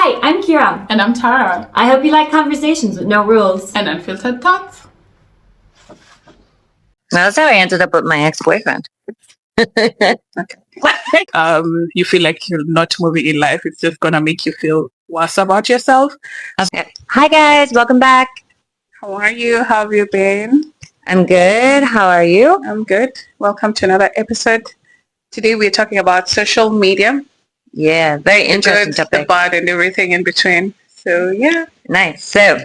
Hi, I'm Kira. And I'm Tara. I hope you like conversations with no rules. And unfiltered thoughts. That's how I ended up with my ex-boyfriend. You feel like you're not moving in life. It's just going to make you feel worse about yourself. Okay. Hi guys, welcome back. How are you? How have you been? I'm good. How are you? I'm good. Welcome to another episode. Today we're talking about social media. Yeah, very interesting the good, topic. The bad and everything in between. So yeah. Nice. So,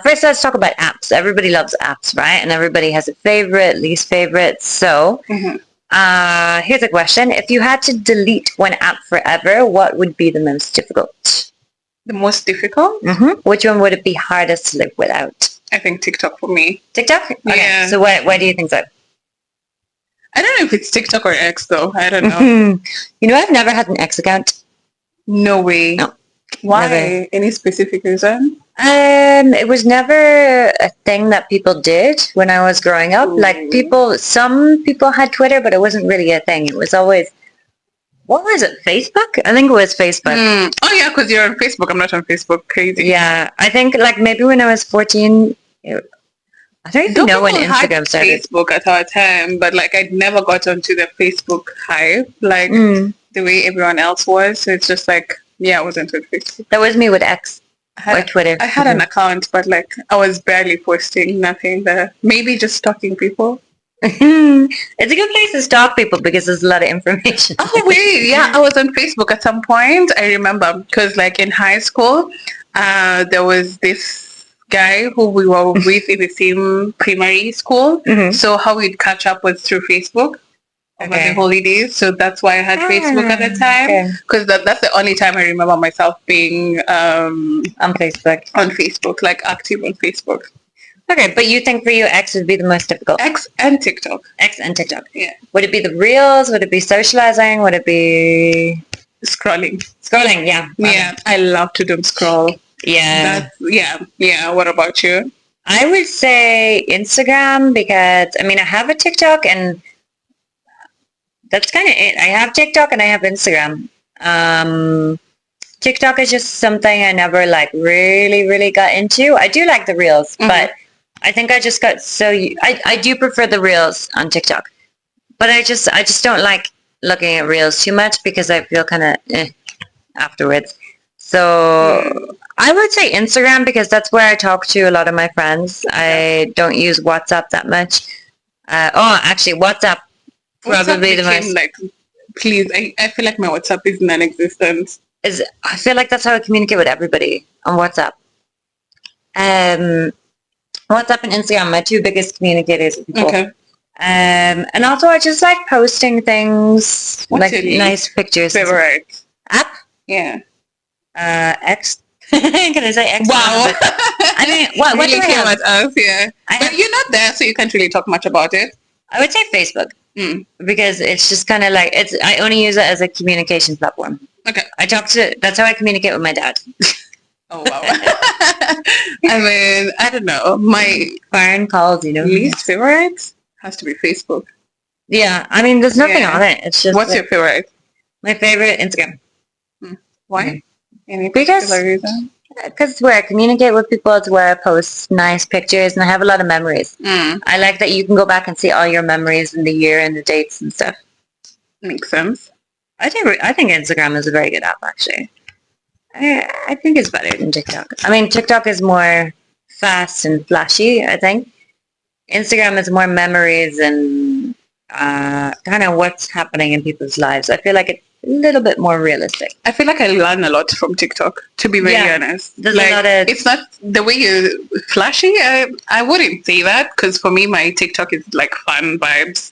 first let's talk about apps. Everybody loves apps, right? And everybody has a favorite, least favorite. So, here's a question. If you had to delete one app forever, what would be the most difficult? The most difficult? Which one would it be hardest to live without? I think TikTok for me. TikTok? Okay. Yeah. So why do you think so? I don't know if it's TikTok or X though. I don't know. You know, I've never had an X account. No way. No. Why? Never. Any specific reason? It was never a thing that people did when I was growing up. Ooh. Like some people had Twitter, but it wasn't really a thing. It was always, what was it? Facebook? I think it was Facebook. Oh yeah, because you're on Facebook. I'm not on Facebook. Crazy. Yeah, I think like maybe when I was 14, I don't even know when Instagram started. Facebook at our time, but like I never got onto the Facebook hype like the way everyone else was. So it's just like, yeah, I wasn't on Facebook. That was me with X or Twitter. I had an account, but like I was barely posting nothing there. Maybe just stalking people. It's a good place to stalk people because there's a lot of information. Oh wait, yeah, I was on Facebook at some point. I remember because like in high school, there was this guy who we were with in the same primary school. So how we'd catch up was through Facebook over the holidays. So that's why I had Facebook at the time. Because that's the only time I remember myself being on Facebook. On Facebook, like active on Facebook. Okay, but you think for you X would be the most difficult? X and TikTok. X and TikTok. Yeah. Would it be the reels? Would it be socializing? Would it be scrolling? Scrolling, yeah. Yeah, I love to doom scroll. Yeah. Yeah. What about you? I would say Instagram because, I mean, I have a TikTok and that's kind of it. I have TikTok and I have Instagram. TikTok is just something I never like really got into. I do like the reels, but I think I just got I do prefer the reels on TikTok, but I just don't like looking at reels too much because I feel kind of afterwards. So I would say Instagram because that's where I talk to a lot of my friends. I don't use WhatsApp that much. Actually, WhatsApp probably the most. Like, please, I feel like my WhatsApp is non-existent. I feel like that's how I communicate with everybody on WhatsApp. WhatsApp and Instagram, my two biggest communicators with people. Okay. And also I just like posting things. What's like nice pictures. Favorite app? Yeah. X. Can I say X? Wow. I mean, what really do I came have? At us, yeah. But you're not there, so you can't really talk much about it. I would say Facebook. Because it's just kind of like, I only use it as a communication platform. Okay. That's how I communicate with my dad. Oh, wow. I mean, I don't know. My phone calls, least favorite has to be Facebook. Yeah. I mean, there's nothing on it. It's just. What's your favorite? My favorite, Instagram. Why? Any particular reason? Because it's where I communicate with people. It's where I post nice pictures and I have a lot of memories. I like that you can go back and see all your memories in the year and the dates and stuff. Makes sense. I think Instagram is a very good app, actually. I think it's better than TikTok. I mean, TikTok is more fast and flashy, I think. Instagram is more memories and kind of what's happening in people's lives. I feel like it's a little bit more realistic. I feel like I learn a lot from TikTok, to be very honest. There's like, a lot of... It's not the way you flashy. I wouldn't say that because for me, my TikTok is like fun vibes.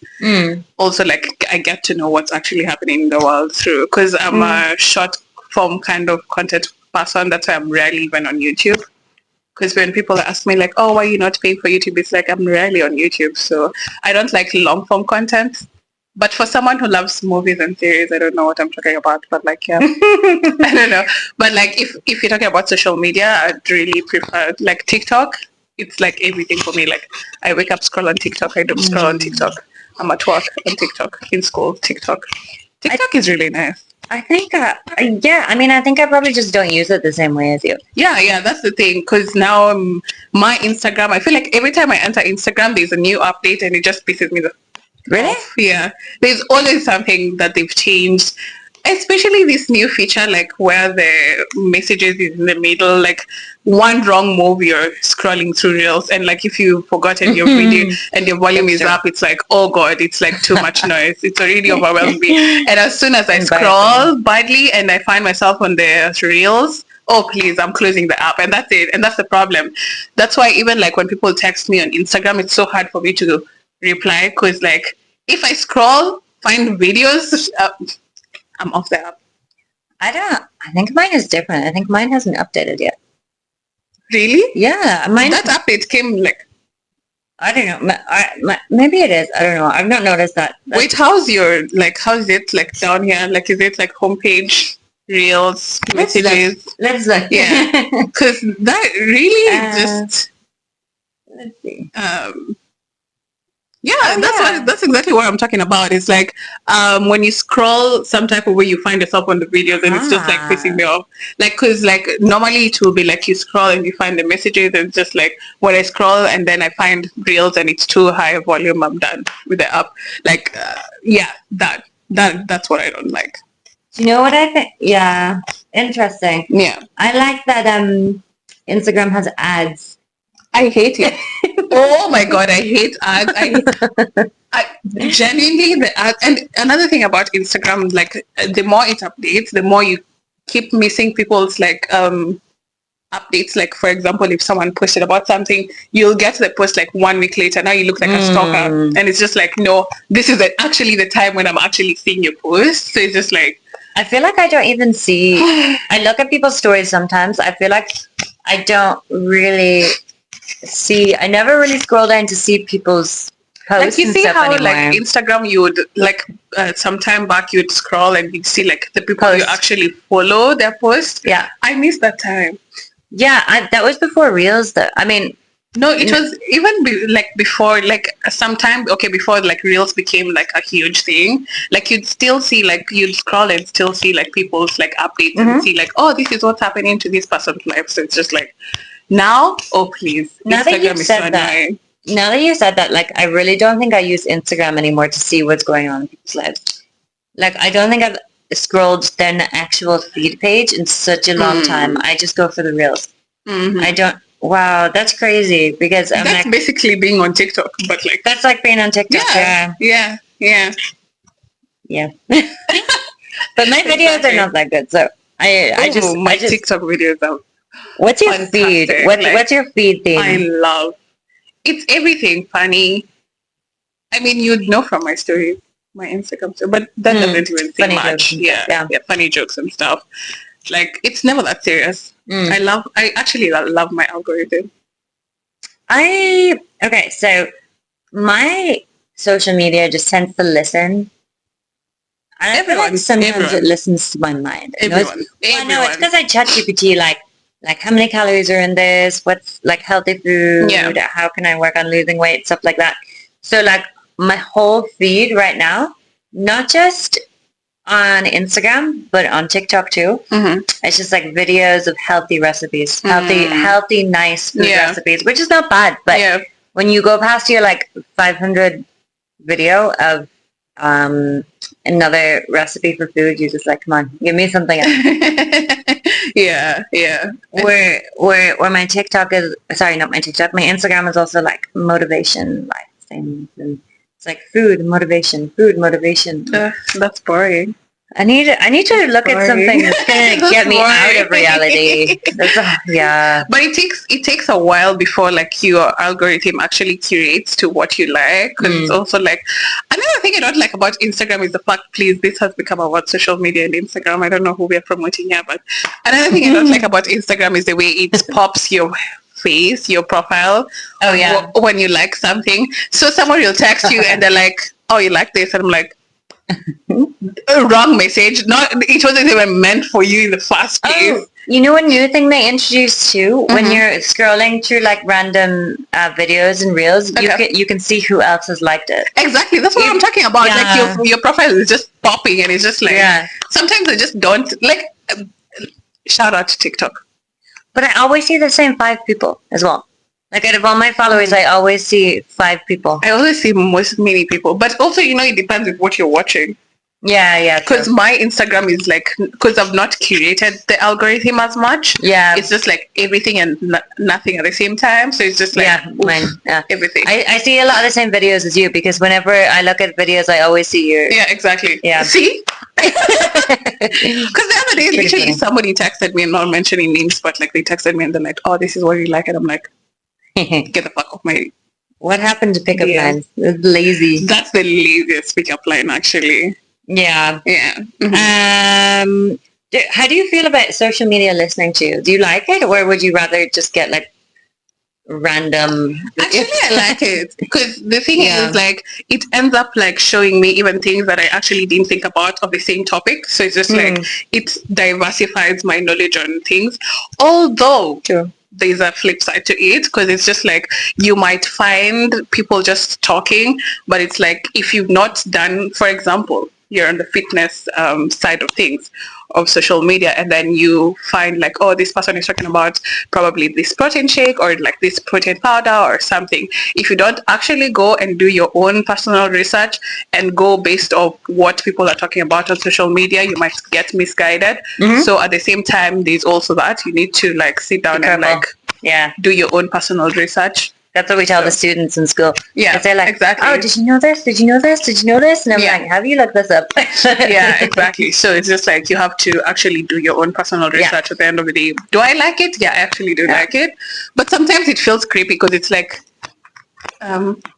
Also, like I get to know what's actually happening in the world through because I'm a short form kind of content person. That's why I'm rarely even on YouTube. Because when people ask me like, oh, why are you not paying for YouTube? It's like I'm rarely on YouTube. So I don't like long form content. But for someone who loves movies and series, I don't know what I'm talking about. But like, yeah, I don't know. But like, if you're talking about social media, I'd really prefer like TikTok. It's like everything for me. Like I wake up, scroll on TikTok. I don't scroll on TikTok. I'm at work on TikTok. In school, TikTok. TikTok is really nice. I think, yeah, I mean, I think I probably just don't use it the same way as you. Yeah, that's the thing. Because now my Instagram, I feel like every time I enter Instagram, there's a new update and it just pisses me the Really? off. Yeah, there's always something that they've changed. Especially this new feature, like where the messages is in the middle, like one wrong move, you're scrolling through reels, and like if you've forgotten your video and your volume is up, it's like, oh god, it's like too much noise. It's already overwhelmed me. And as soon as I scroll badly and I find myself on the reels, oh please, I'm closing the app, and that's it. And that's the problem. That's why even like when people text me on Instagram, it's so hard for me to reply, because like if I scroll, find videos. I'm off the app. I think mine is different. I think mine hasn't updated yet. Really? Yeah. That update came like... I don't know. Maybe it is. I don't know. I've not noticed that. Wait, how's it like down here? Like, is it like homepage, reels, messages? Let's look. Yeah. Because that really just... Let's see. Yeah, that's exactly what I'm talking about. It's like when you scroll some type of way, you find yourself on the videos, and it's just like pissing me off. Like, because like normally it will be like you scroll and you find the messages, and it's just like when I scroll and then I find reels and it's too high volume, I'm done with the app. Like, yeah, that's what I don't like. Do you know what I think? Yeah, interesting. Yeah, I like that. Instagram has ads. I hate it. Oh my god, I hate ads. I genuinely the ads. And another thing about Instagram, like the more it updates, the more you keep missing people's like updates. Like for example, if someone posted about something, you'll get the post like 1 week later. Now you look like a stalker, and it's just like, no, this is actually the time when I'm actually seeing your post. So it's just like, I feel like I don't even see. I look at people's stories sometimes. I feel like I don't really see. I never really scroll down to see people's posts. Like you and see stuff how anymore. like Instagram, you would like some time back you'd scroll and you'd see like the people you actually follow their posts. Yeah, I miss that time. Yeah, that was before Reels. Though I mean, no, it was even like before, like sometime before like Reels became like a huge thing. Like you'd still see like you'd scroll and still see like people's like updates and see like, oh, this is what's happening to this person's life. So it's just like now, oh please, now Instagram that you've is said so that, annoying. now that you said that, like I really don't think I use Instagram anymore to see what's going on in people's lives. Like I don't think I've scrolled down the actual feed page in such a long time. I just go for the Reels. I don't. Wow, that's crazy because I'm that's like, basically being on TikTok, but like that's like being on TikTok. Yeah. But my videos are not that good, so I just TikTok videos are. What's your feed? What's your feed theme? I love it's everything funny. I mean, you'd know from my story, my Instagram story, but that doesn't even say much. Yeah, funny jokes and stuff. Like it's never that serious. I actually love my algorithm. Okay, so my social media just tends to listen. And I feel like sometimes it listens to my mind. Everyone. No, it's because I chat GPT like how many calories are in this? What's like healthy food? Yeah. How can I work on losing weight? Stuff like that. So like my whole feed right now, not just on Instagram, but on TikTok too. It's just like videos of healthy recipes, healthy, nice food recipes, which is not bad. But when you go past your like 500 video of another recipe for food, you're just like, come on, give me something else. Yeah. Where my TikTok is, sorry, not my TikTok, my Instagram is also like motivation, life things, and it's like food motivation. That's boring. I need to look at something that's gonna get me out of reality. But it takes a while before like your algorithm actually curates to what you like. Because it's also like another thing I don't like about Instagram is the fact, please, this has become about social media and Instagram. I don't know who we are promoting here, but another thing I don't like about Instagram is the way it pops your face, your profile. Oh yeah. When you like something, so someone will text you and they're like, "Oh, you like this," and I'm like, A wrong message. Not it wasn't even meant for you in the first place. Oh, you know a new thing they introduced too? When you're scrolling through like random videos and reels, you can see who else has liked it. Exactly. That's what I'm talking about. Yeah. Like your profile is just popping and it's just like sometimes I just don't like shout out to TikTok. But I always see the same 5 people as well. Like out of all my followers, I always see 5 people. I always see many people. But also, it depends on what you're watching. Yeah. Because my Instagram is like, because I've not curated the algorithm as much. Yeah. It's just like everything and nothing at the same time. So it's just like everything. I see a lot of the same videos as you because whenever I look at videos, I always see your... Yeah, exactly. Yeah. See? Because the other day, literally somebody texted me, and not mentioning names, but like they texted me and they're like, oh, this is what you like. And I'm like, get the fuck off my... What happened to pickup lines? Lazy. That's the laziest pickup line, actually. Yeah. Yeah. Mm-hmm. How do you feel about social media listening to you? Do you like it, or would you rather just get like random? Actually, I like it because the thing is, like, it ends up like showing me even things that I actually didn't think about of the same topic. So it's just like it diversifies my knowledge on things. Although there's a flip side to it because it's just like you might find people just talking, but it's like if you've not done, for example, you're on the fitness side of things of social media, and then you find like, oh, this person is talking about probably this protein shake or like this protein powder or something. If you don't actually go and do your own personal research and go based off what people are talking about on social media, you might get misguided. So at the same time, there's also that you need to like sit down and like do your own personal research. That's what we tell the students in school. Yeah, they're like, exactly. oh, did you know this? Did you know this? Did you know this? And I'm like, have you looked this up? Yeah, exactly. So it's just like you have to actually do your own personal research at the end of the day. Do I like it? Yeah, I actually do like it. But sometimes it feels creepy because it's like,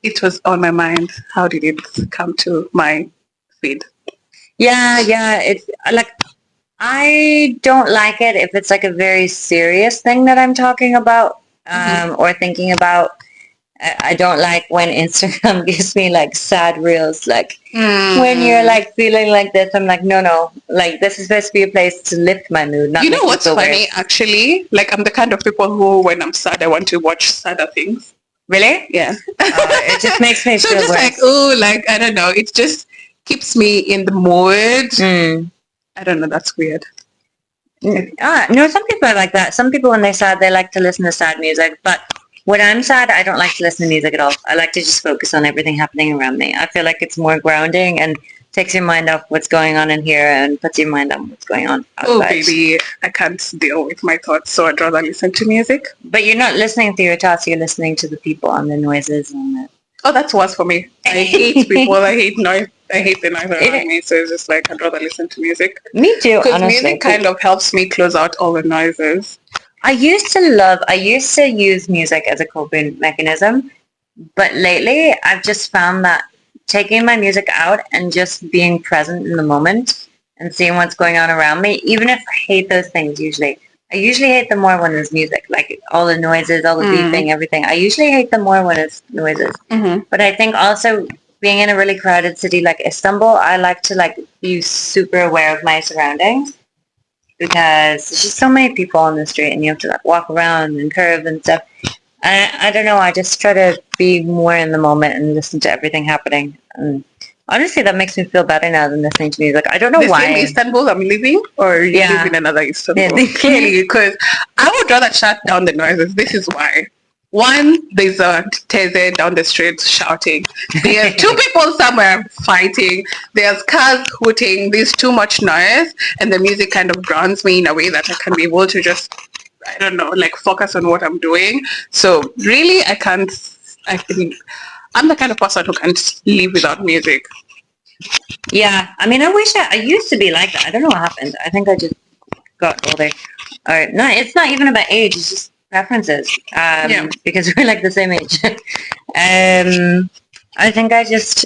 it was on my mind. How did it come to my feed? Yeah. It's like, I don't like it if it's like a very serious thing that I'm talking about or thinking about. I don't like when Instagram gives me like sad reels, like when you're like feeling like this. I'm like, no, like this is supposed to be a place to lift my mood. Not what's funny actually? Like I'm the kind of people who, when I'm sad, I want to watch sadder things. Really? Yeah. It just makes me so feel just worse. like, like I don't know. It just keeps me in the mood. I don't know. That's weird. No, some people are like that. Some people, when they're sad, they like to listen to sad music. But when I'm sad, I don't like to listen to music at all. I like to just focus on everything happening around me. I feel like it's more grounding and takes your mind off what's going on in here and puts your mind on what's going on outside. Oh, baby, I can't deal with my thoughts, so I'd rather listen to music. But you're not listening to your thoughts. You're listening to the people and the noises and the... Oh, that's worse for me. I hate people. I hate noise. I hate the noise around me. So it's just like I'd rather listen to music. Me too, because music kind of helps me close out all the noises. I used to use music as a coping mechanism, but lately I've just found that taking my music out and just being present in the moment and seeing what's going on around me, even if I hate those things I usually hate them more when there's music, like all the noises, all the beeping, everything. I usually hate them more when it's noises. But I think also being in a really crowded city like Istanbul, I like to like be super aware of my surroundings because there's just so many people on the street and you have to like walk around and curve and stuff. I don't know, I just try to be more in the moment and listen to everything happening. And honestly, that makes me feel better now than listening to music. I don't know why. The same Istanbul I'm living, or you live in another Istanbul? Yeah, clearly, because I would rather shut down the noises. This is why. One, there's a teze down the street shouting. There's 2 people somewhere fighting. There's cars hooting. There's too much noise, and the music kind of grounds me in a way that I can be able to just, I don't know, like focus on what I'm doing. So really, I'm the kind of person who can't live without music. Yeah, I mean, I used to be like that. I don't know what happened. I think I just got older. Or no, it's not even about age. It's just preferences. Because we're like the same age. I think I just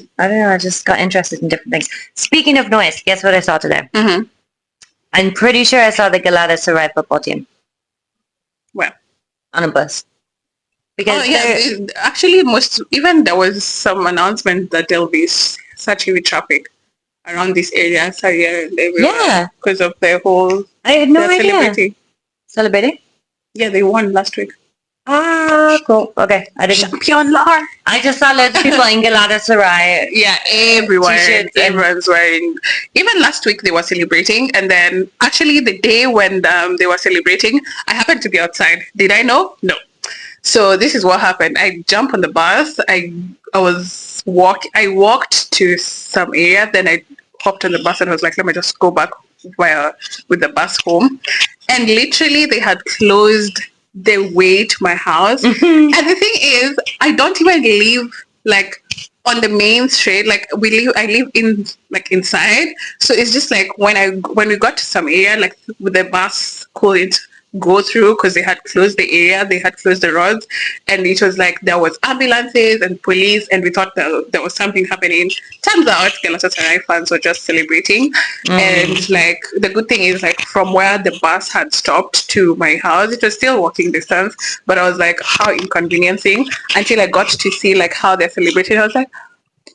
got interested in different things. Speaking of noise, guess what I saw today? I'm pretty sure I saw the Galatasaray football team. Well, on a bus. Because actually, even there was some announcement that there'll be such heavy traffic. around this area, Syria and everywhere, Yeah. because of their whole I had no they're idea. celebrating. Celebrating? Yeah, they won last week. Ah, cool. Okay, I didn't. Champion Lar. I just saw loads of people in Galatasaray. Yeah, everyone. T-shirts and- Everyone's wearing. Even last week they were celebrating, and then actually the day when they were celebrating, I happened to be outside. Did I know? No. So this is what happened. I jumped on the bus. I walked to some area. Then I hopped on the bus and I was like, let me just go back with the bus home. And literally they had closed their way to my house. Mhm. And the thing is, I don't even live like on the main street. Like I live in like inside. So it's just like when we got to some area, like with the bus couldn't go through because they had closed the area, they had closed the roads, and it was like there was ambulances and police, and we thought that there was something happening. Turns out Galatasaray fans were just celebrating, and like the good thing is like from where the bus had stopped to my house, it was still walking distance, but I was like, how inconveniencing, until I got to see like how they're celebrating. I was like,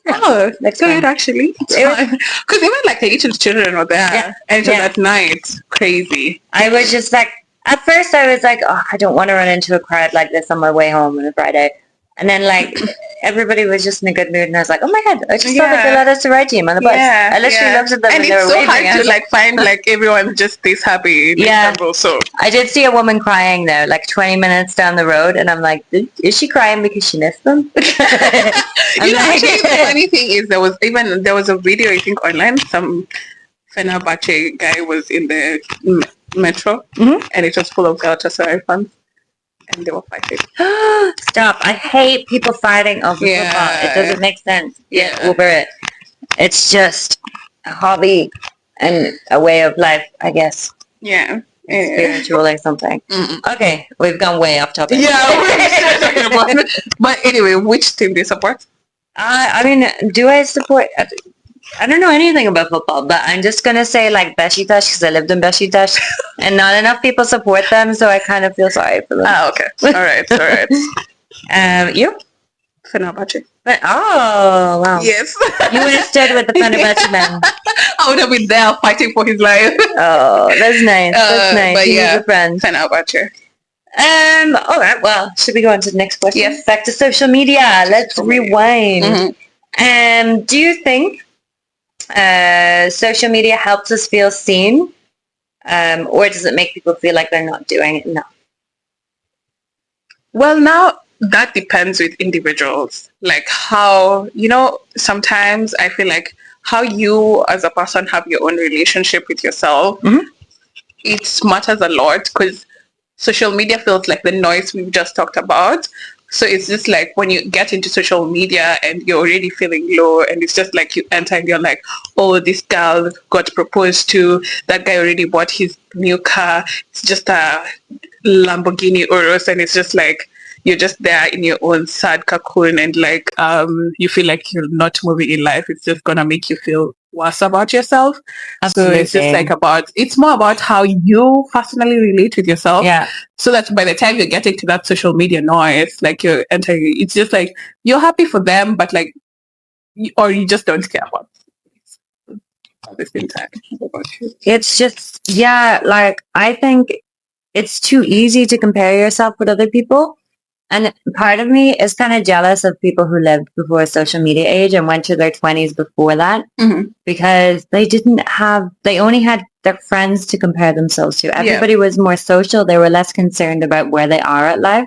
oh, That's good fine. actually. Because even like the little children were there, Yeah. and it was Yeah. at night. Crazy. I was just like, at first I was like, oh, I don't want to run into a crowd like this on my way home on a Friday. And then like everybody was just in a good mood, and I was like, oh my god, I just saw the Galatasaray team on the bus. Yeah, I literally looked at them and and they it's were so waving. hard I to was like find like everyone just this happy in Yeah. Istanbul. So I did see a woman crying there, like 20 minutes down the road, and I'm like, is she crying because she missed them? I'm you know, like- actually, the funny thing is there was a video I think online. Some Fenerbahce guy was in the metro, and it was full of Galatasaray fans, and they were fighting. Stop. I hate people fighting over Yeah. football. It doesn't make sense. Get Yeah. over it. It's just a hobby and a way of life, I guess. Yeah. Spiritual or something. Okay, we've gone way off topic. Yeah, we're still talking about it. But anyway, which team do you support? I mean, do I support... I don't know anything about football, but I'm just going to say like Beşiktaş because I lived in Beşiktaş and not enough people support them, so I kind of feel sorry for them. Ah, okay. All right. You? Fenerbahce. But, oh, wow. Yes. You would have stood with the Fenerbahce man. I would have been there fighting for his life. Oh, that's nice. That's nice. But He yeah, was a friend. Fenerbahce. All right. Well, should we go on to the next question? Yes. Back to social media. Let's social media. rewind. Do you think social media helps us feel seen, or does it make people feel like they're not doing it enough? Well, now that depends with individuals. Like how, sometimes I feel like how you as a person have your own relationship with yourself, it matters a lot because social media feels like the noise we've just talked about. So it's just like when you get into social media and you're already feeling low and it's just like you enter and you're like, oh, this girl got proposed to, that guy already bought his new car. It's just a Lamborghini Urus, and it's just like you're just there in your own sad cocoon and like you feel like you're not moving in life. It's just gonna make you feel worse about yourself. Absolutely. So it's just like it's more about how you personally relate with yourself. Yeah. So that by the time you're getting to that social media noise, like you're entering, it's just like you're happy for them, but like, or you just don't care about it at the same time. It's just, yeah, like I think it's too easy to compare yourself with other people. And part of me is kind of jealous of people who lived before social media age and went to their 20s before that, because they only had their friends to compare themselves to. Everybody was more social. They were less concerned about where they are at life.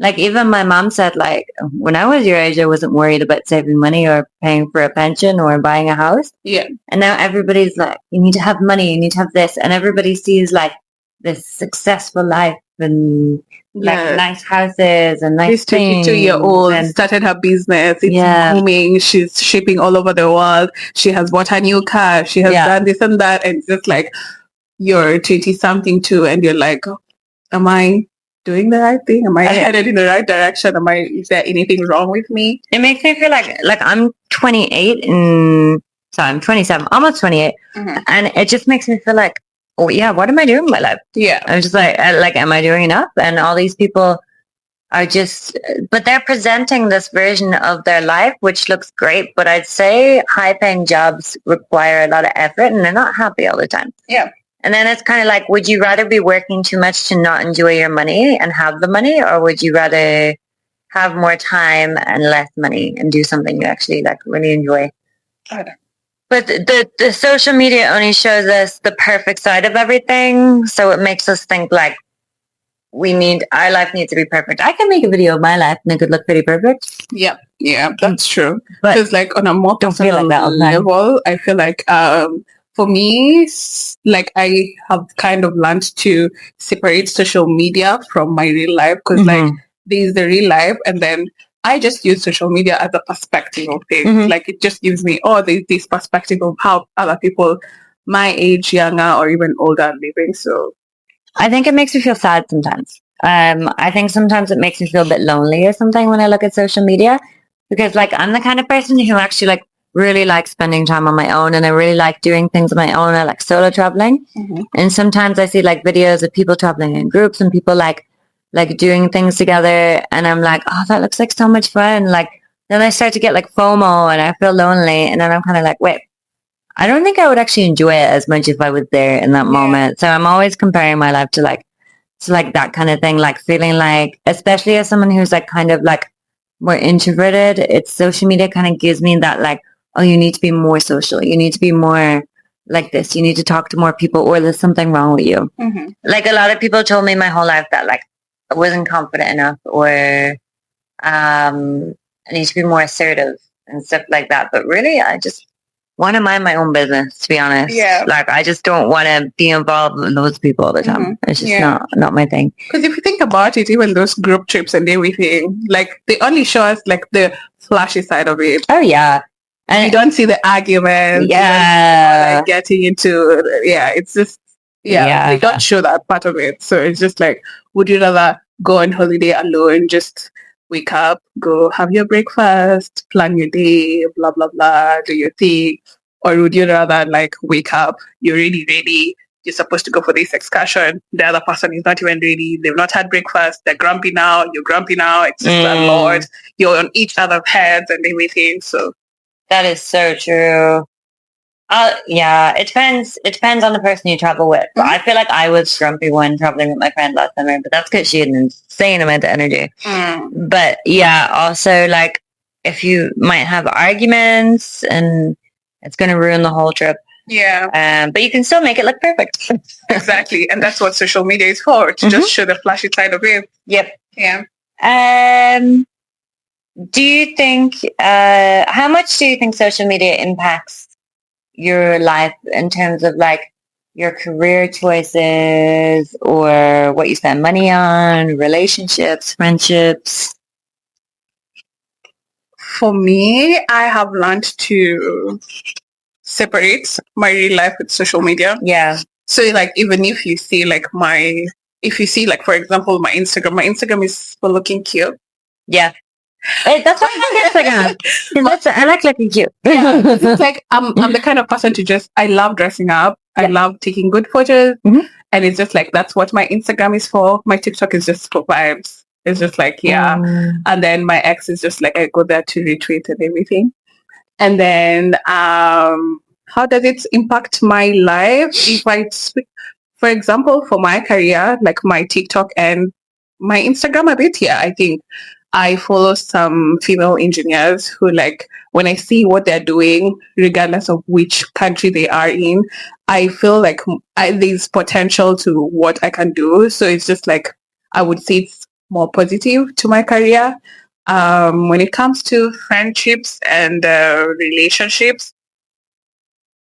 Like even my mom said, like, when I was your age, I wasn't worried about saving money or paying for a pension or buying a house. Yeah. And now everybody's like, you need to have money, you need to have this. And everybody sees like this successful life and like nice houses and nice This 22-year-old started her business. It's booming. She's shipping all over the world. She has bought a new car. She has done this and that. And it's just like you're 20-something too, and you're like, am I doing the right thing? Am I headed in the right direction? Is there anything wrong with me? It makes me feel like I'm 28 and I'm 27, almost 28, and it just makes me feel like, oh yeah, what am I doing with my life? Yeah. I'm just like, am I doing enough? And all these people are just, but they're presenting this version of their life, which looks great. But I'd say high paying jobs require a lot of effort and they're not happy all the time. Yeah. And then it's kind of like, would you rather be working too much to not enjoy your money and have the money, or would you rather have more time and less money and do something you actually like really enjoy? But the social media only shows us the perfect side of everything, so it makes us think like our life needs to be perfect. I can make a video of my life and it could look pretty perfect. Yeah, that's true. But Because like on a more don't feel personal like that all the time. level, I feel like for me, like I have kind of learned to separate social media from my real life, because like there's the real life, and then I just use social media as a perspective of things. Like it just gives me this perspective of how other people my age, younger or even older, are living. So I think it makes me feel sad sometimes. I think sometimes it makes me feel a bit lonely or something when I look at social media, because like I'm the kind of person who actually like really like spending time on my own, and I really like doing things on my own. I like solo traveling. And sometimes I see like videos of people traveling in groups and people like doing things together, and I'm like, oh, that looks like so much fun. Like then I start to get like FOMO and I feel lonely, and then I'm kind of like, wait, I don't think I would actually enjoy it as much if I was there in that moment. So I'm always comparing my life to like that kind of thing, like feeling like, especially as someone who's like kind of like more introverted, it's social media kind of gives me that like, oh, you need to be more social. You need to be more like this. You need to talk to more people, or there's something wrong with you. Like a lot of people told me my whole life that like I wasn't confident enough, or I need to be more assertive and stuff like that. But really, I just want to mind my own business, to be honest. Yeah. Like I just don't want to be involved with those people all the time. It's just not my thing. Because if you think about it, even those group trips and everything, like they only show us like the flashy side of it. Oh yeah. And you don't see the arguments. Yeah. Like getting into it's just they don't show that part of it. So it's just like, would you rather go on holiday alone, just wake up, go have your breakfast, plan your day, blah blah blah, do your thing, or would you rather like wake up, you're really ready, you're supposed to go for this excursion, the other person is not even ready, they've not had breakfast, they're grumpy now, you're grumpy now, it's just a lot, you're on each other's heads and everything. So that is so true. It depends. It depends on the person you travel with. But I feel like I was grumpy when traveling with my friend last summer, but that's because she had an insane amount of energy. But yeah, also like if you might have arguments and it's going to ruin the whole trip. Yeah. But you can still make it look perfect. Exactly. And that's what social media is for, to just show the flashy side of it. Yep. Yeah. Do you think, how much do you think social media impacts your life in terms of like your career choices or what you spend money on, relationships, friendships? For me, I have learned to separate my real life with social media. Yeah. So like even if you see like for example my Instagram is for looking cute. Yeah. Hey, that's why I like Instagram. I like looking cute. It's like I'm the kind of person to I love dressing up. I love taking good photos. And it's just like, that's what my Instagram is for. My TikTok is just for vibes. It's just like, And then my ex is just like, I go there to retweet and everything. And then how does it impact my life? If I speak, for example, for my career, like my TikTok and my Instagram a bit, I think I follow some female engineers who like, when I see what they're doing, regardless of which country they are in, I feel like there's potential to what I can do. So it's just like, I would say it's more positive to my career. When it comes to friendships and relationships,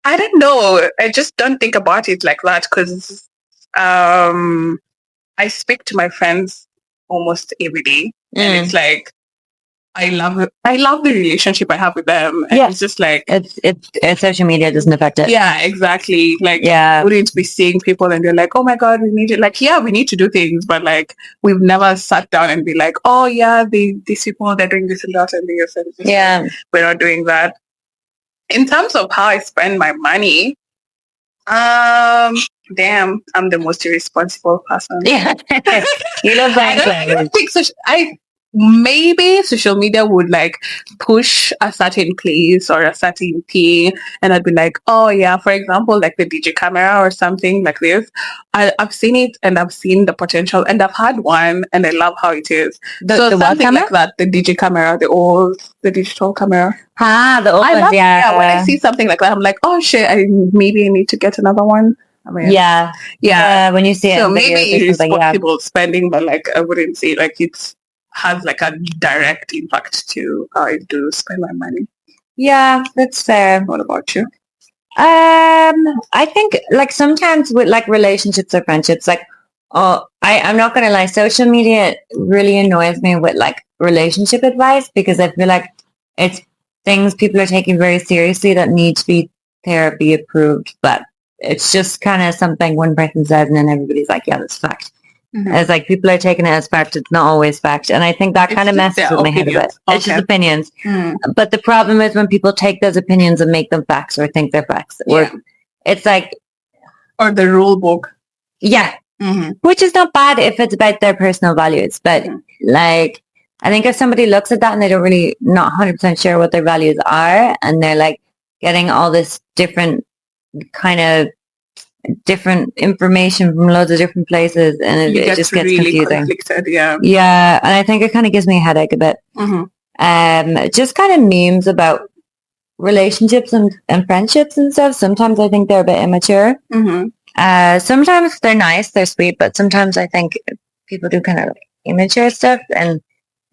I don't know. I just don't think about it like that, because I speak to my friends almost every day, and it's like I love the relationship I have with them. And it's just like it's social media doesn't affect it. Yeah, exactly. Like wouldn't be seeing people and they're like, oh my god, we need it. Like we need to do things, but like we've never sat down and be like, oh yeah, these people, they're doing this and that and this and this. Like, we're not doing that. In terms of how I spend my money, Damn, I'm the most irresponsible person. Yeah. You love buying I clothes. don't think so. Maybe social media would like push a certain place or a certain thing, and I'd be like, oh yeah, for example, like the DJ camera or something like this. I've seen it and I've seen the potential, and I've had one, and I love how it is. The what something camera? like that, the DJ camera, the digital camera. The old I ones, love, yeah. when I see something like that, I'm like, oh shit, maybe I need to get another one. I mean, Yeah. yeah. When you see it So in maybe videos or something, yeah. irresponsible spending, but like I wouldn't say like it has like a direct impact to how I do spend my money. Yeah, that's fair. What about you? I think like sometimes with like relationships or friendships, like I'm not gonna lie, social media really annoys me with like relationship advice because I feel like it's things people are taking very seriously that need to be therapy approved, but it's just kind of something one person says and then everybody's like, yeah, that's fact. Mhm. It's like people are taking it as fact. It's not always fact. And I think that It's kind of just messes their with my head a bit. opinions. It's just Okay. opinions. Mm. But the problem is when people take those opinions and make them facts or think they're facts. Or Yeah. it's like, Or the rule book. yeah, Mhm. which is not bad if it's about their personal values. But like, I think if somebody looks at that and they don't really, not 100% sure what their values are, and they're like getting all this different kind of different information from loads of different places, and You it get just gets really confusing. conflicted. Yeah. Yeah, and I think it kind of gives me a headache a bit. Just kind of memes about relationships and friendships and stuff. Sometimes I think they're a bit immature. Sometimes they're nice, they're sweet, but sometimes I think people do kind of like immature stuff, and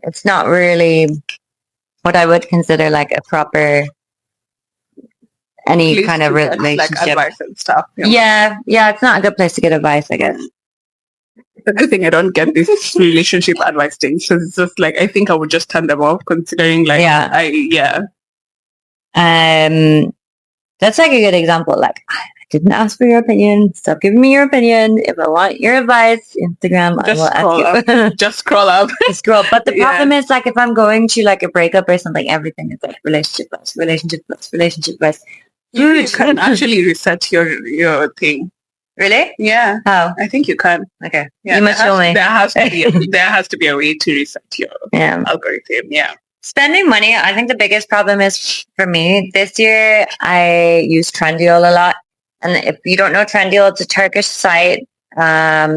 it's not really what I would consider like a proper any Place kind of to get, like relationship. advice and stuff. Yeah, it's not a good place to get advice, I guess. The good thing I don't get this relationship advice thing. So it's just like I think I would just turn them off, considering like that's like a good example. Like I didn't ask for your opinion. Stop giving me your opinion. If I want your advice, Instagram, I will scroll ask you. up. Just scroll up. Just scroll. But the problem is like if I'm going to like a breakup or something, everything is like relationship advice, relationship advice, relationship advice. You can actually reset your thing. Really? Yeah. How? I think you can. Okay. Yeah, you must show me. There has to be a way to reset your algorithm. Yeah. Spending money, I think the biggest problem is for me this year, I use Trendyol a lot. And if you don't know Trendyol, it's a Turkish site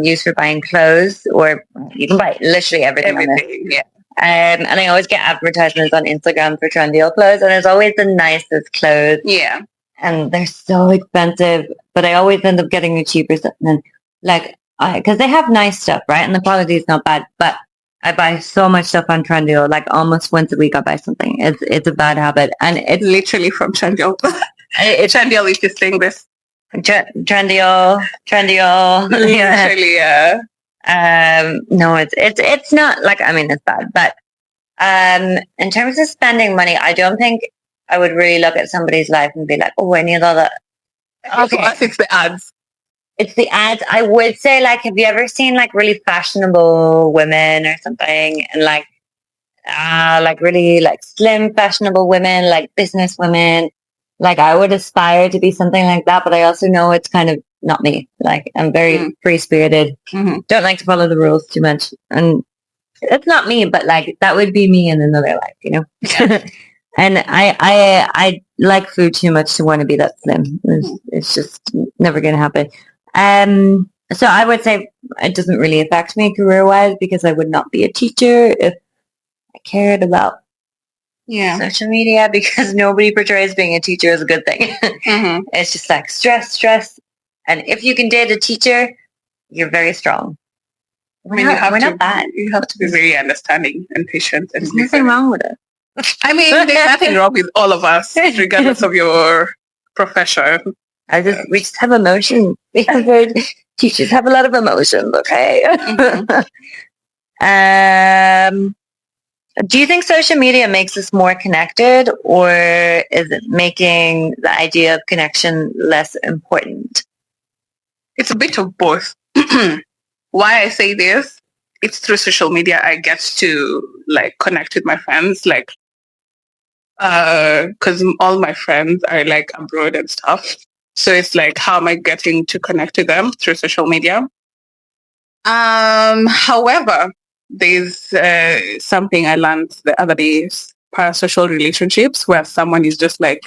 used for buying clothes, or you can buy literally everything. Yeah. And I always get advertisements on Instagram for Trendyol clothes, and it's always the nicest clothes. Yeah. And they're so expensive, but I always end up getting the cheaper stuff. And like, because they have nice stuff, right? And the quality is not bad, but I buy so much stuff on Trendyol. Like almost once a week, I buy something. It's a bad habit, and it's literally from Trendyol. Trendyol is just saying this. Trendyol. Literally, yeah. No, it's not like, I mean, it's bad, but in terms of spending money, I don't think I would really look at somebody's life and be like, oh, I need all that. Okay, it's the ads. It's the ads. I would say, like, have you ever seen like really fashionable women or something, and like really like slim, fashionable women, like business women? Like, I would aspire to be something like that, but I also know it's kind of not me. Like, I'm very free spirited. Don't like to follow the rules too much, and it's not me. But like, that would be me in another life, you know. Yeah. And I like food too much to want to be that slim. It's just never going to happen. So I would say it doesn't really affect me career-wise because I would not be a teacher if I cared about social media, because nobody portrays being a teacher as a good thing. It's just like stress. And if you can date a teacher, you're very strong. We're not bad. You have to be very understanding and patient. And there's nothing wrong with it. I mean, there's nothing wrong with all of us, regardless of your profession. We just have emotion. Teachers have a lot of emotions, okay? Do you think social media makes us more connected, or is it making the idea of connection less important? It's a bit of both. Why I say this, it's through social media I get to like connect with my friends, like because all my friends are like abroad and stuff. So it's like, how am I getting to connect to them through social media? However, there's something I learned the other day, parasocial relationships, where someone is just like,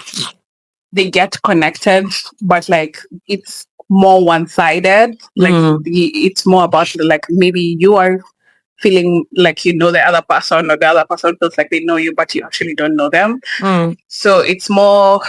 they get connected, but like it's more one-sided. Like it's more about like maybe you are feeling like you know the other person, or the other person feels like they know you, but you actually don't know them. So it's more,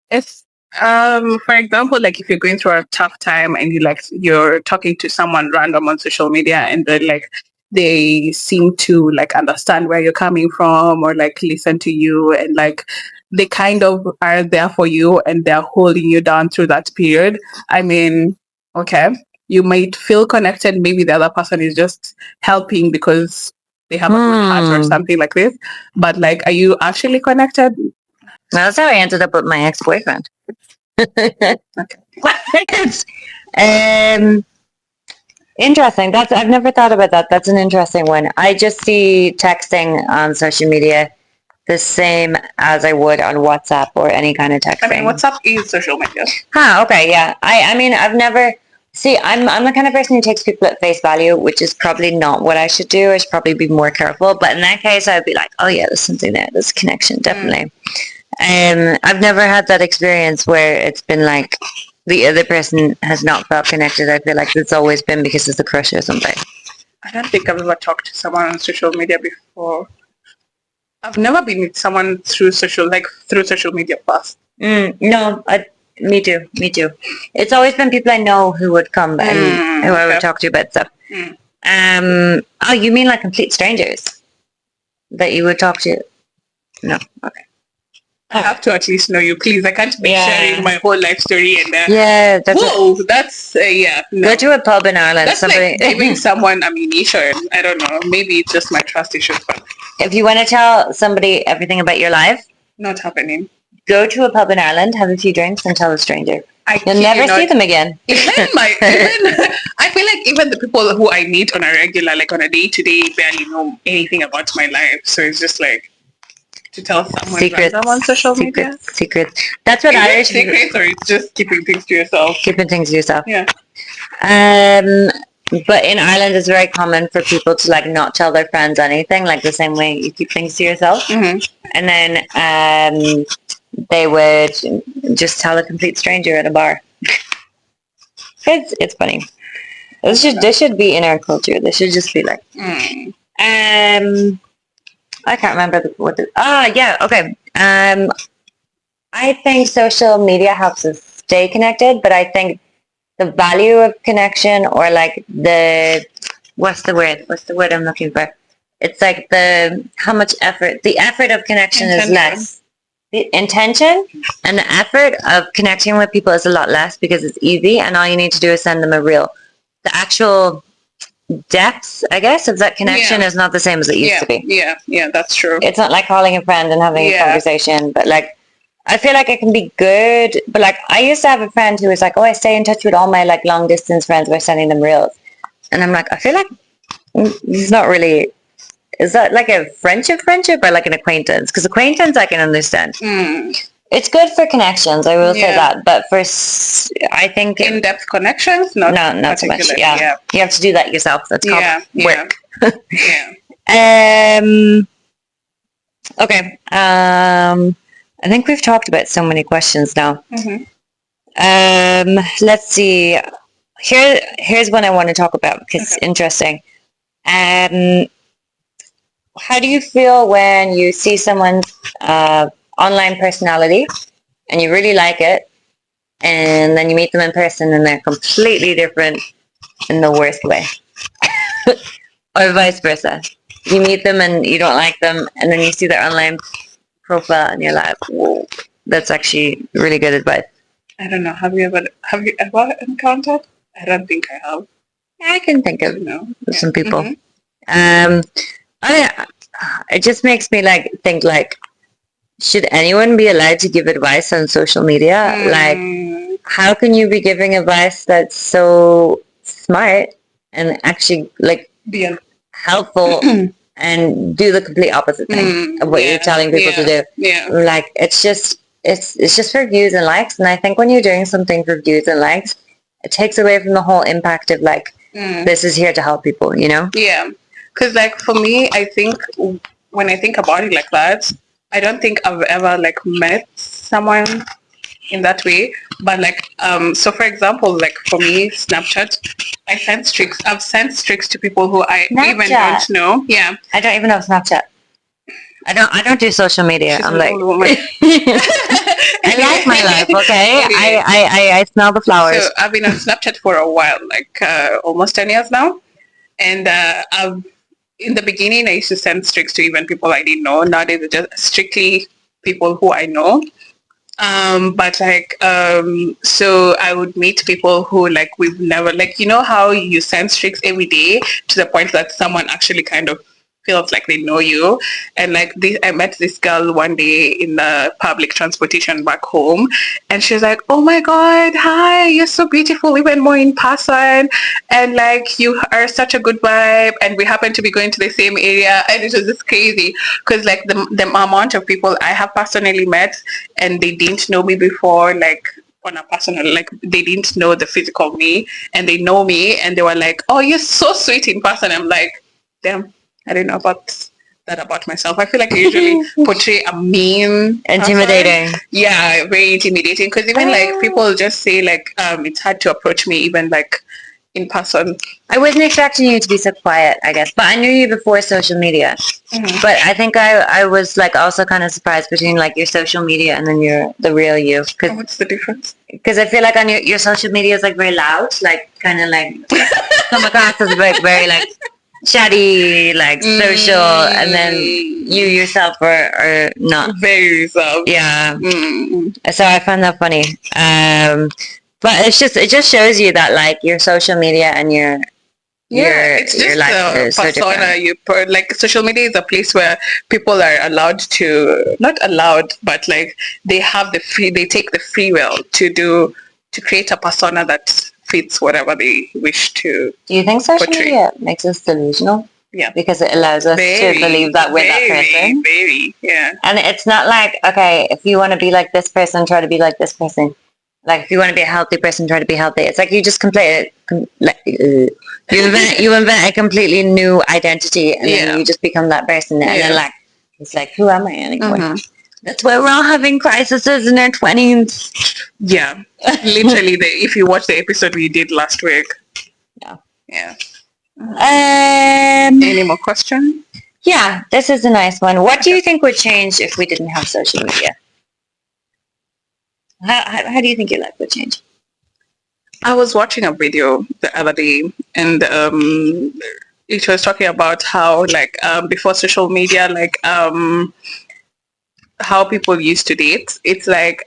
it's for example, like if you're going through a tough time and you're talking to someone random on social media, and then like they seem to like understand where you're coming from, or like listen to you, and like they kind of are there for you, and they're holding you down through that period. I mean, okay, you might feel connected. Maybe the other person is just helping because they have a good heart or something like this. But like, are you actually connected? That's how I ended up with my ex-boyfriend. Okay. Interesting. I've never thought about that. That's an interesting one. I just see texting on social media the same as I would on WhatsApp or any kind of texting. I mean, WhatsApp is social media. Okay, yeah. I mean, I've never... See, I'm the kind of person who takes people at face value, which is probably not what I should do. I should probably be more careful. But in that case, I'd be like, oh yeah, there's something there. There's a connection, definitely. I've never had that experience where it's been like the other person has not felt connected. I feel like it's always been because it's a crush or something. I don't think I've ever talked to someone on social media before. I've never been with someone through social media first. No, me too. It's always been people I know who would come and who I would talk to about stuff. Oh, you mean like complete strangers that you would talk to? No, okay. I have to at least know you, please. I can't be sharing my whole life story and that's whoa, that's no. Go to a pub in Ireland. That's like giving someone ammunition. I don't know. Maybe it's just my trust issues, but if you want to tell somebody everything about your life, not happening. Go to a pub in Ireland, have a few drinks, and tell a stranger. You'll never see them again. Even I feel like even the people who I meet on a regular, like on a day-to-day, barely know anything about my life. So it's just like to tell someone random on social media. Secrets. That's what Irish secrets, or it's just keeping things to yourself. Keeping things to yourself. Yeah. But in Ireland, it's very common for people to like not tell their friends anything, like the same way you keep things to yourself. And then they would just tell a complete stranger at a bar. It's funny. This should be in our culture. This should just be like. I can't remember okay. I think social media helps us stay connected, but I think the value of connection, or like what's the word I'm looking for? It's like the effort of connection is less. The intention and the effort of connecting with people is a lot less because it's easy, and all you need to do is send them a reel. The actual depth, I guess, of that connection is not the same as it used to be. Yeah, that's true. It's not like calling a friend and having a conversation, but like, I feel like it can be good, but like, I used to have a friend who was like, oh, I stay in touch with all my like long distance friends by sending them reels. And I'm like, I feel like it's not really, is that like a friendship or like an acquaintance? Because acquaintance I can understand. It's good for connections, I will say that. But for, I think... in-depth connections? Not so much, yeah. You have to do that yourself. That's called work. Okay. I think we've talked about so many questions now. Let's see. Here's one I want to talk about because it's interesting. How do you feel when you see someone's online personality and you really like it, and then you meet them in person and they're completely different in the worst way? Or vice versa. You meet them and you don't like them, and then you see their online profile and you're like, whoa, that's actually really good advice. I don't know. Have you ever encountered? I don't think I have. I can think of some people. It just makes me like think like, should anyone be allowed to give advice on social media? Like, how can you be giving advice that's so smart and actually like be helpful and do the complete opposite thing of what you're telling people to do? Like, it's just, it's just for views and likes. And I think when you're doing something for views and likes, it takes away from the whole impact of like, this is here to help people, you know? Yeah. Because, like, for me, I think when I think about it like that, I don't think I've ever, like, met someone in that way. But, like, so for example, like, for me, Snapchat, I've sent streaks to people who I even Snapchat? don't know. Yeah. I don't even have Snapchat. I don't do social media. She's I'm an like, old woman. I like my life, okay? Anyway. I smell the flowers. So I've been on Snapchat for a while, like almost 10 years now. And in the beginning, I used to send streaks to even people I didn't know. Nowadays, it's just strictly people who I know. But like, so I would meet people who like we've never, like, you know how you send streaks every day to the point that someone actually kind of feels like they know you. And like this, I met this girl one day in the public transportation back home, and she was like, "Oh my God, hi, you're so beautiful, even more in person, and like you are such a good vibe." And we happen to be going to the same area, and it was just crazy because like the amount of people I have personally met, and they didn't know me before, like on a personal, like they didn't know the physical me, and they know me, and they were like, "Oh, you're so sweet in person." I'm like, damn, I didn't know about that about myself. I feel like I usually portray a mean Intimidating. person. Yeah, very intimidating. Because even like people just say like it's hard to approach me even like in person. I wasn't expecting you to be so quiet, I guess. But I knew you before social media. Mm-hmm. But I think I was like also kind of surprised between like your social media and then the real you. What's the difference? Because I feel like on your social media is like very loud, like kind of like come across as like very like chatty, like social, and then you yourself are not very reserved. Yeah. Mm. So I find that funny. But it just shows you that like your social media and it's just your life the persona like social media is a place where people are allowed to, not allowed, but like they take the free will to create a persona that fits whatever they wish to. Do you think social portray. media makes us delusional? Yeah. Because it allows us to believe that we're that person. Very, yeah. And it's not like, okay, if you want to be like this person, try to be like this person. Like if you want to be a healthy person, try to be healthy. It's like you just you invent a completely new identity, and then you just become that person. And then like it's like, who am I anymore? Mm-hmm. That's why we're all having crises in our 20s. Yeah, literally. If you watch the episode we did last week. Yeah. Any more questions? Yeah, this is a nice one. What do you think would change if we didn't have social media? How do you think your life would change? I was watching a video the other day, and it was talking about how like before social media, like how people used to date. It's like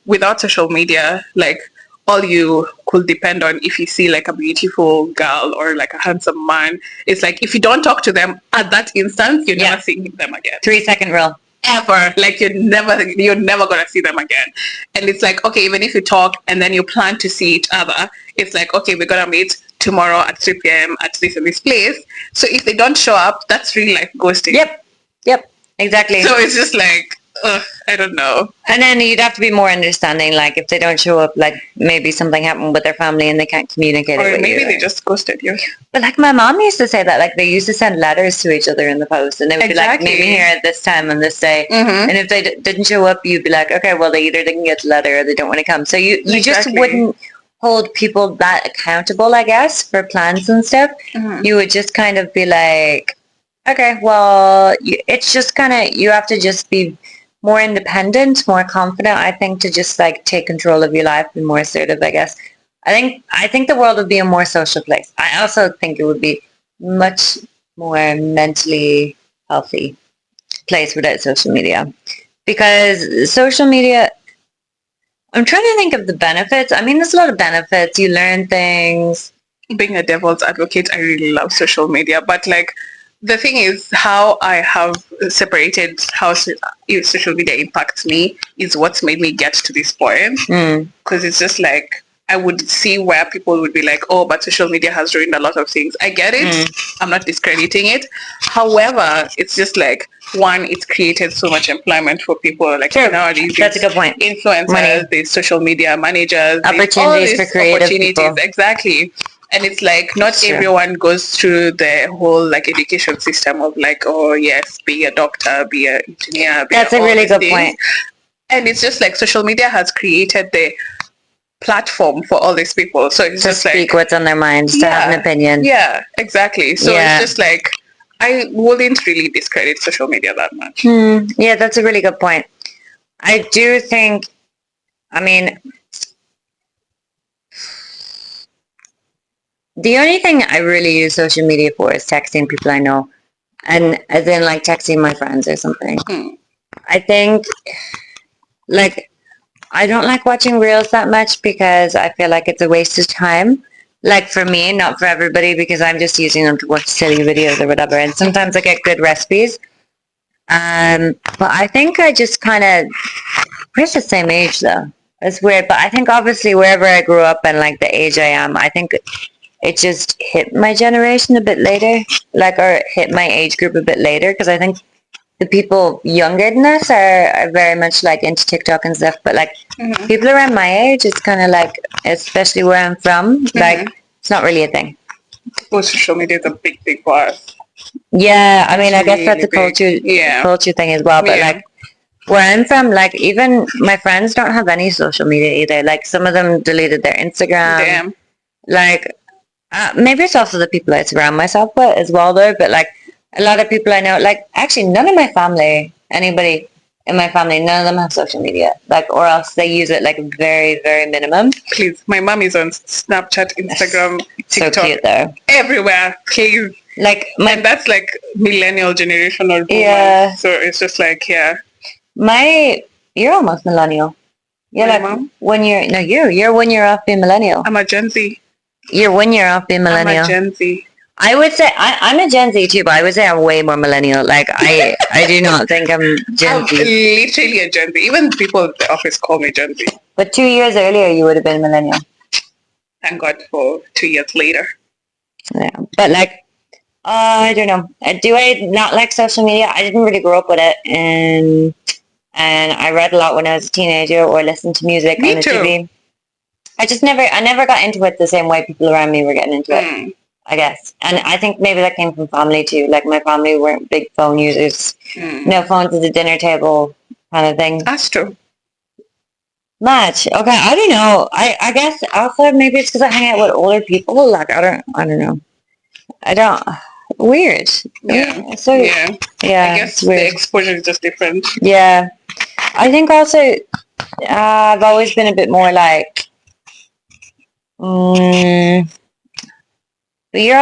without social media, like all you could depend on, if you see like a beautiful girl or like a handsome man, it's like if you don't talk to them at that instant, you're never seeing them again. 3-second rule. Ever. Like you're never gonna see them again. And it's like, okay, even if you talk and then you plan to see each other, it's like, okay, we're gonna meet tomorrow at 3 p.m. at this and this place. So if they don't show up, that's real life ghosting. Yep. Exactly. So it's just like, I don't know. And then you'd have to be more understanding, like if they don't show up, like maybe something happened with their family and they can't communicate or it with maybe you. They just ghosted you. But like my mom used to say that, like they used to send letters to each other in the post, and they would be like, meet me here at this time on this day. Mm-hmm. And if they didn't show up, you'd be like, okay, well they either didn't get the letter or they don't want to come. So you just wouldn't hold people that accountable, I guess, for plans and stuff. Mm-hmm. You would just kind of be like, okay, well, it's just kind of, you have to just be more independent, more confident, I think, to just like take control of your life and more assertive, I guess. I think the world would be a more social place. I also think it would be much more mentally healthy place without social media. Because social media, I'm trying to think of the benefits. I mean, there's a lot of benefits. You learn things. Being a devil's advocate, I really love social media, but like the thing is, how I have separated how social media impacts me is what's made me get to this point. Because it's just like, I would see where people would be like, oh, but social media has ruined a lot of things. I get it. I'm not discrediting it. However, it's just like, one, it's created so much employment for people. Like Sure. nowadays, That's a good point. influencers, Money. there's social media managers, there's all Opportunities these for creative opportunities. people. Exactly. And it's like not That's true. everyone goes through the whole like education system of like, oh yes, be a doctor, be an engineer. That's a really good point. And it's just like social media has created the platform for all these people. So it's To just speak like, what's on their minds, to have an opinion. yeah, exactly. So Yeah. it's just like, I wouldn't really discredit social media that much. Yeah, that's a really good point. I do think, I mean, the only thing I really use social media for is texting people I know. And as in like texting my friends or something. I think, like, I don't like watching reels that much because I feel like it's a waste of time. Like for me, not for everybody, because I'm just using them to watch silly videos or whatever. And sometimes I get good recipes. But I think I just kind of, we're the same age though. It's weird, but I think obviously wherever I grew up and like the age I am, I think it just hit my generation a bit later, like, or hit my age group a bit later, because I think the people younger than us are very much like into TikTok and stuff, but like people around my age, it's kind of like, especially where I'm from, like it's not really a thing. Well, social media is a big part. Yeah, I mean, I guess Really that's a big. culture thing as well, but like where I'm from, like even my friends don't have any social media either. Like some of them deleted their Instagram. Damn. Like maybe it's also the people I surround myself with as well though, but like a lot of people I know, like actually none of my family, anybody in my family, none of them have social media, like, or else they use it like very, very minimum. Please, my mom is on Snapchat, Instagram, TikTok, So cute though. everywhere. Please. Like And that's like millennial generation or boomers. Yeah. So it's just like, you're almost millennial. You're My like mom? you're 1 year off being millennial. I'm a Gen Z. You're 1 year off being millennial. I'm a Gen Z. I would say I'm a Gen Z too, but I would say I'm way more millennial. Like I do not think I'm Gen I'm Z. literally a Gen Z. Even people at the office call me Gen Z. But 2 years earlier, you would have been millennial. Thank God for 2 years later. Yeah, but like, I don't know. Do I not like social media? I didn't really grow up with it, and I read a lot when I was a teenager, or listened to music Me on the too. TV. I never got into it the same way people around me were getting into it. I guess. And I think maybe that came from family too. Like my family weren't big phone users. No phones at the dinner table kind of thing. That's true. Much. Okay, I don't know. I guess also maybe it's because I hang out with older people. Like I don't know. Weird. Yeah. So Yeah. yeah, I guess it's weird. the exposure is just different. Yeah. I think also I've always been a bit more like but you're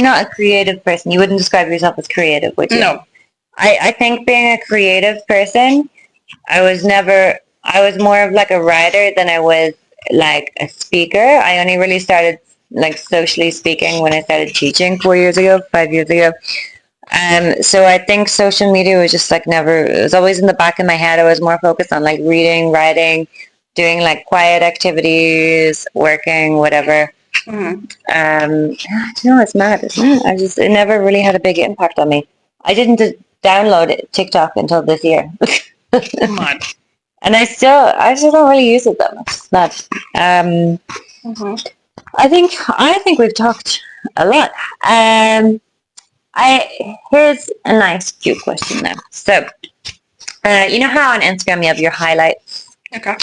not a creative person. You wouldn't describe yourself as creative, would you? No. I think being a creative person, I was more of like a writer than I was like a speaker. I only really started like socially speaking when I started teaching 5 years ago. So I think social media was just like it was always in the back of my head. I was more focused on like reading, writing, doing like quiet activities, working, whatever. I don't know, it's mad, isn't it? It never really had a big impact on me. I didn't download TikTok until this year. Mad. And I still don't really use it that much. It's mad. I think we've talked a lot. Here's a nice cute question now. So, you know how on Instagram you have your highlights? Okay.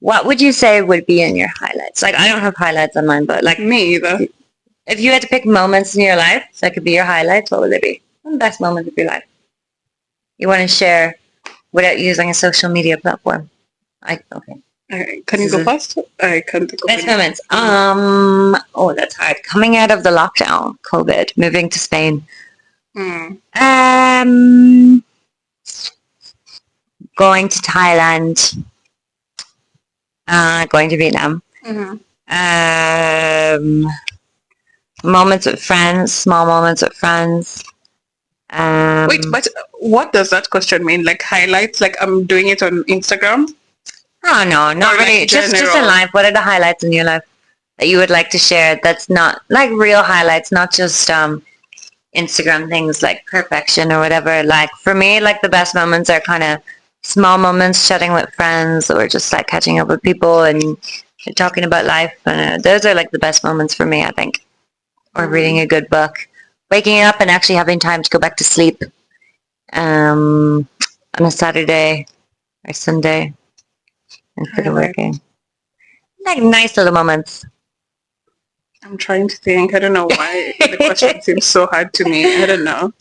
What would you say would be in your highlights? Like, I don't have highlights on mine, but like... Me either. If you had to pick moments in your life that could be your highlights, what would they be? The best moments of your life. You want to share without using a social media platform. Okay. Can you go first? I can't go Best moments. That's hard. Coming out of the lockdown, COVID, moving to Spain. Going to Thailand. Going to Vietnam. Moments with friends, small moments with friends. Wait, but what does that question mean? Like highlights? Like I'm doing it on Instagram? Oh no, not Or really. like Just in general? life. What are the highlights in your life that you would like to share that's not like real highlights, not just Instagram things like perfection or whatever. Like for me, like the best moments are kind of small moments, chatting with friends or just like catching up with people and talking about life. And those are like the best moments for me, I think. Or reading a good book, waking up and actually having time to go back to sleep on a Saturday or Sunday instead of working. Like nice little moments. I'm trying to think. I don't know why the question seems so hard to me. I don't know.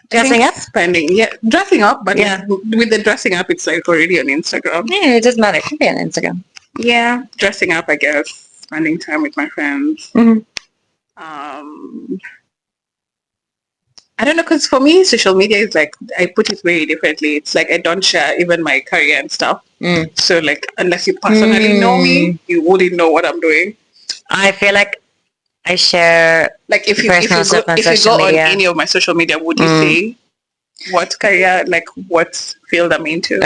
Dressing up? Spending, yeah, dressing up, but Yeah. with the dressing up, it's like already on Instagram. Yeah, it doesn't matter. It could be on Instagram. Yeah, dressing up, I guess. Spending time with my friends. Mm-hmm. I don't know, because for me, social media is like, I put it very differently. It's like I don't share even my career and stuff. So like, unless you personally know me, you wouldn't know what I'm doing. I feel like I share like if you personal stuff on social go media. on any of my social media, would you say what career, like what field I'm into?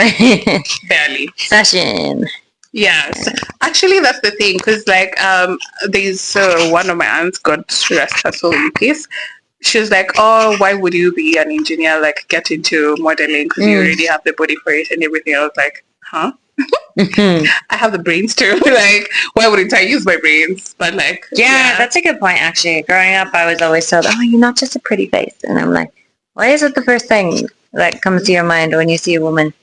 Barely. Fashion. Yes, actually that's the thing, because like there's one of my aunts, God rest her soul in peace. She was like, oh, why would you be an engineer, like get into modeling because you already have the body for it and everything. I was like, huh? I have the brains too. Like, why wouldn't I use my brains? But like, yeah, that's a good point actually. Growing up, I was always told, oh, you're not just a pretty face. And I'm like, why is it the first thing that comes to your mind when you see a woman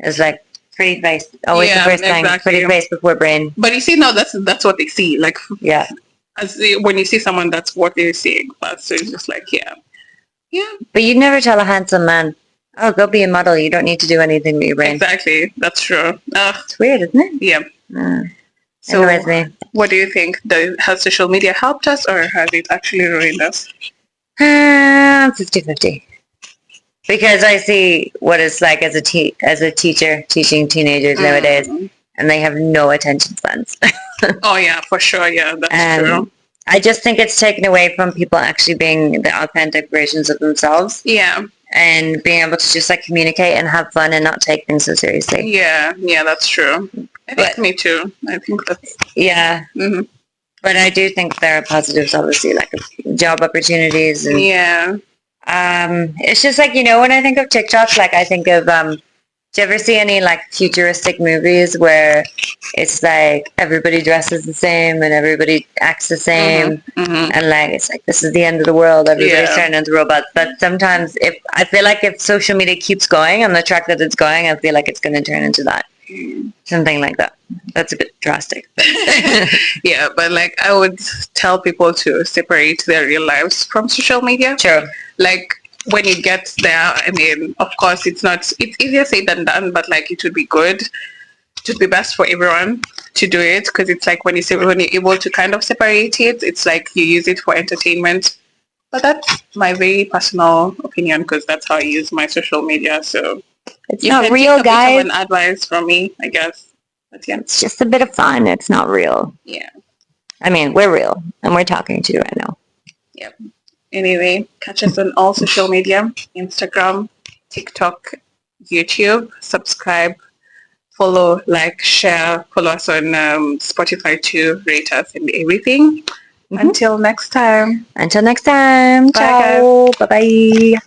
is like pretty face? Always the first thing, pretty face before brain. But you see, now that's what they see. Like, yeah. When you see someone, that's what they're seeing. But so it's just like, yeah. But you'd never tell a handsome man, oh, go be a model. You don't need to do anything with your brain. Exactly. That's true. It's weird, isn't it? Yeah. So, what do you think? Has social media helped us or has it actually ruined us? 50-50. Because I see what it's like as a teacher teaching teenagers nowadays, and they have no attention spans. Oh yeah, for sure. Yeah, that's true. I just think it's taken away from people actually being the authentic versions of themselves. Yeah. And being able to just like communicate and have fun and not take things so seriously. Yeah, that's true. I think me too. I think that's... Yeah. Mm-hmm. But I do think there are positives, obviously, like job opportunities. And, yeah. It's just like, when I think of TikTok, like I think of, do you ever see any like futuristic movies where it's like everybody dresses the same and everybody acts the same and like it's like this is the end of the world, everybody's turning into robots. But sometimes I feel like if social media keeps going on the track that it's going, I feel like it's going to turn into that. Something like that. That's a bit drastic. Yeah, but like I would tell people to separate their real lives from social media. Sure. Like when you get there, I mean, of course, it's easier said than done, but like it would be good. It would be best for everyone to do it, because it's like when you're able to kind of separate it, it's like you use it for entertainment. But that's my very personal opinion, because that's how I use my social media. So it's not real, guys. Bit of an advice from me, I guess. But yeah, it's just a bit of fun. It's not real. Yeah. I mean, we're real, and we're talking to you right now. Yep. Anyway, catch us on all social media, Instagram, TikTok, YouTube. Subscribe, follow, like, share. Follow us on Spotify too. Rate us and everything. Until next time. Until next time. Bye, ciao. Bye-bye.